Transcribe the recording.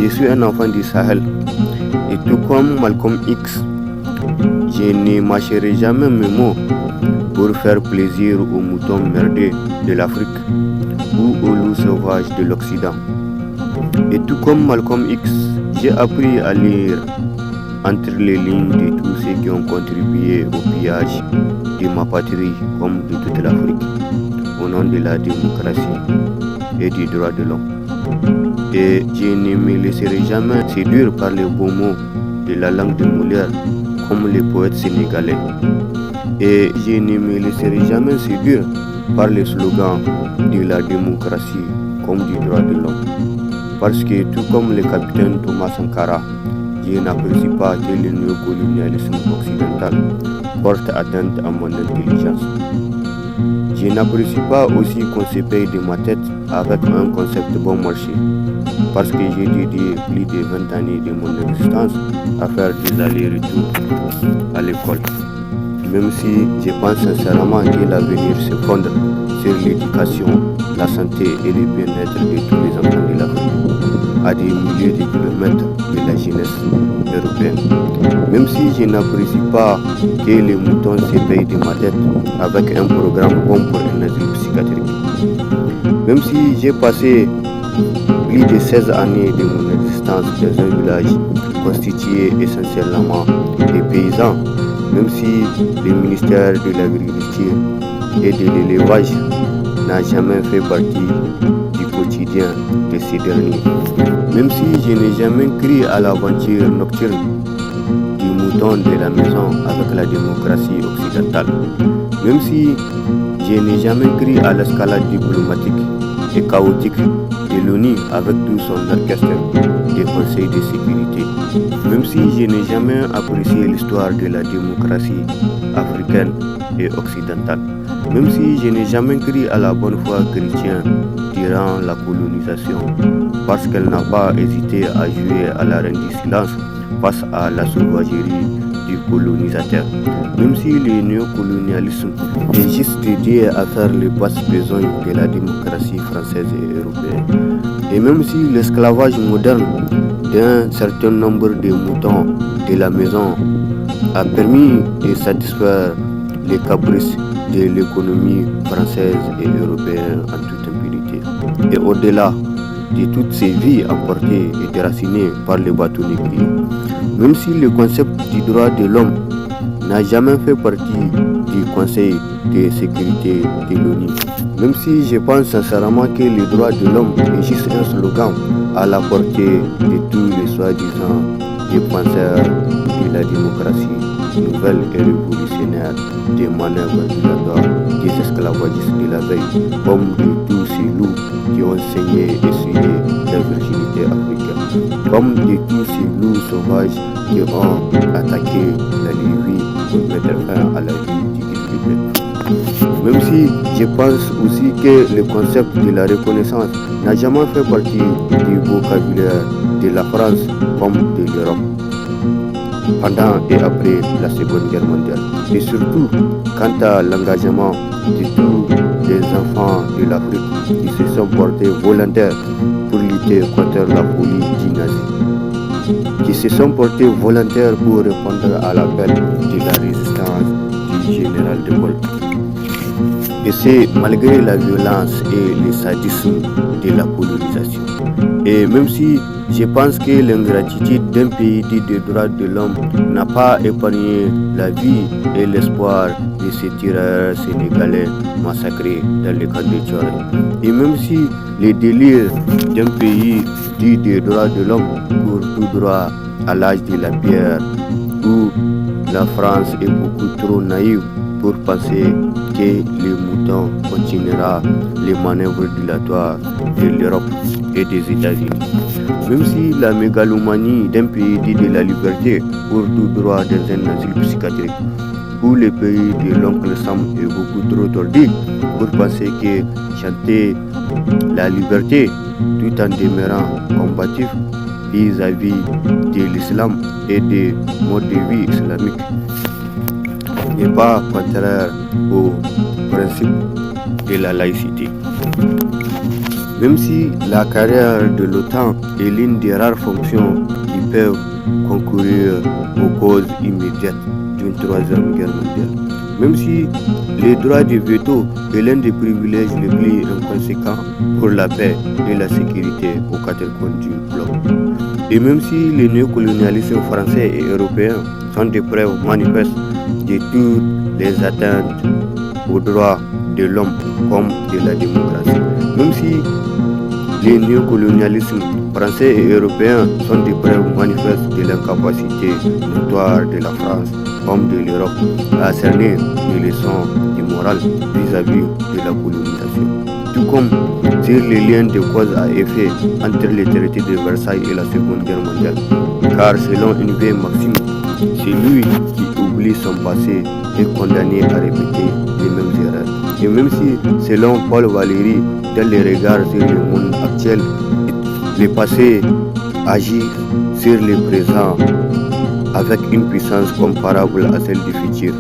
Je suis un enfant du Sahel et tout comme Malcolm X, je ne mâcherai jamais mes mots pour faire plaisir aux moutons merdés de l'Afrique ou aux loups sauvages de l'Occident. Et tout comme Malcolm X, j'ai appris à lire entre les lignes de tous ceux qui ont contribué au pillage de ma patrie comme de toute l'Afrique, au nom de la démocratie et des droits de l'homme. Et je ne me laisserai jamais séduire par les beaux mots de la langue de Molière comme les poètes sénégalais. Et je ne me laisserai jamais séduire par les slogans de la démocratie comme du droit de l'homme. Parce que tout comme le capitaine Thomas Sankara, je n'apprécie pas que le néocolonialisme occidental porte atteinte à mon intelligence. Je n'apprécie pas aussi qu'on se paye de ma tête avec un concept bon marché, parce que j'ai dédié plus de 20 années de mon existence à faire des allers-retours à l'école. Même si je pense sincèrement que l'avenir se fonde sur l'éducation, la santé et le bien-être de tous les enfants de l'Afrique, à des milliers de kilomètres de la jeunesse européenne. Même si je n'apprécie pas que les moutons se payent de ma tête avec un programme bon pour un asile psychiatrique. Même si j'ai passé plus de 16 années de mon existence dans un village constitué essentiellement de paysans, même si le ministère de l'Agriculture et de l'Élevage n'a jamais fait partie du quotidien de ces derniers. Même si je n'ai jamais cru à l'aventure nocturne du mouton de la maison avec la démocratie occidentale, même si je n'ai jamais cru à l'escalade diplomatique et chaotique de l'ONU avec tout son orchestre des conseils de sécurité, même si je n'ai jamais apprécié l'histoire de la démocratie africaine et occidentale, même si je n'ai jamais cru à la bonne foi chrétienne durant la colonisation, parce qu'elle n'a pas hésité à jouer à la reine du silence face à la sauvagerie du colonisateur. Même si le néocolonialisme est juste dédié à faire les basses besognes de la démocratie française et européenne, et même si l'esclavage moderne d'un certain nombre de moutons de la maison a permis de satisfaire les caprices de l'économie française et européenne en toute impunité, et au-delà de toutes ces vies emportées et déracinées par les bateaux négriers, même si le concept du droit de l'homme n'a jamais fait partie du Conseil de sécurité de l'ONU, même si je pense sincèrement que le droit de l'homme est juste un slogan à la portée de tous les soi-disant défenseurs de la démocratie nouvelle et révolutionnaire, des manœuvres dilatoires, des esclavagistes de la veille, comme de tous ces loups qui ont saigné et suivi la virginité africaine, comme de tous ces loups sauvages qui ont attaqué la Libye pour mettre fin à la vie du Guinée. Même si je pense aussi que le concept de la reconnaissance n'a jamais fait partie du vocabulaire de la France comme de l'Europe pendant et après la Seconde Guerre mondiale, et surtout quant à l'engagement de tous les enfants de l'Afrique qui se sont portés volontaires pour lutter contre la folie du nazi, qui se sont portés volontaires pour répondre à l'appel de la résistance du général de Gaulle. Et c'est malgré la violence et le sadisme de la colonisation. Et même si je pense que l'ingratitude d'un pays dit des droits de l'homme n'a pas épargné la vie et l'espoir de ces tireurs sénégalais massacrés dans les camps de Tchoré, et même si les délires d'un pays dit des droits de l'homme courent tout droit à l'âge de la pierre, où la France est beaucoup trop naïve pour penser que les moutons continuera les manœuvres dilatoires de l'Europe et des États-Unis. Même si la mégalomanie d'un pays dit de la liberté court tout droit dans un asile psychiatrique, où le pays de l'oncle Sam est beaucoup trop tordu pour penser que chanter la liberté tout en demeurant combatif vis-à-vis de l'islam et des modes de vie islamiques n'est pas contraire au principe de la laïcité. Même si la carrière de l'OTAN est l'une des rares fonctions qui peuvent concourir aux causes immédiates d'une troisième guerre mondiale. Même si le droit de veto est l'un des privilèges les plus inconséquents pour la paix et la sécurité aux quatre coins du globe. Et même si les néocolonialismes français et européens sont des preuves manifestes de toutes les atteintes aux droits de l'homme comme de la démocratie. Même si les néocolonialismes français et européens sont des preuves manifestes de l'incapacité notoire de la France comme de l'Europe à cerner les leçons du moral vis-à-vis de la colonisation. Tout comme sur les liens de cause à effet entre les traités de Versailles et la Seconde Guerre mondiale. Car selon une vieille maxime, celui qui oublie son passé est condamné à répéter les mêmes erreurs. Et même si, selon Paul Valéry, dans les regards sur le monde actuel, le passé agit sur le présent avec une puissance comparable à celle du futur.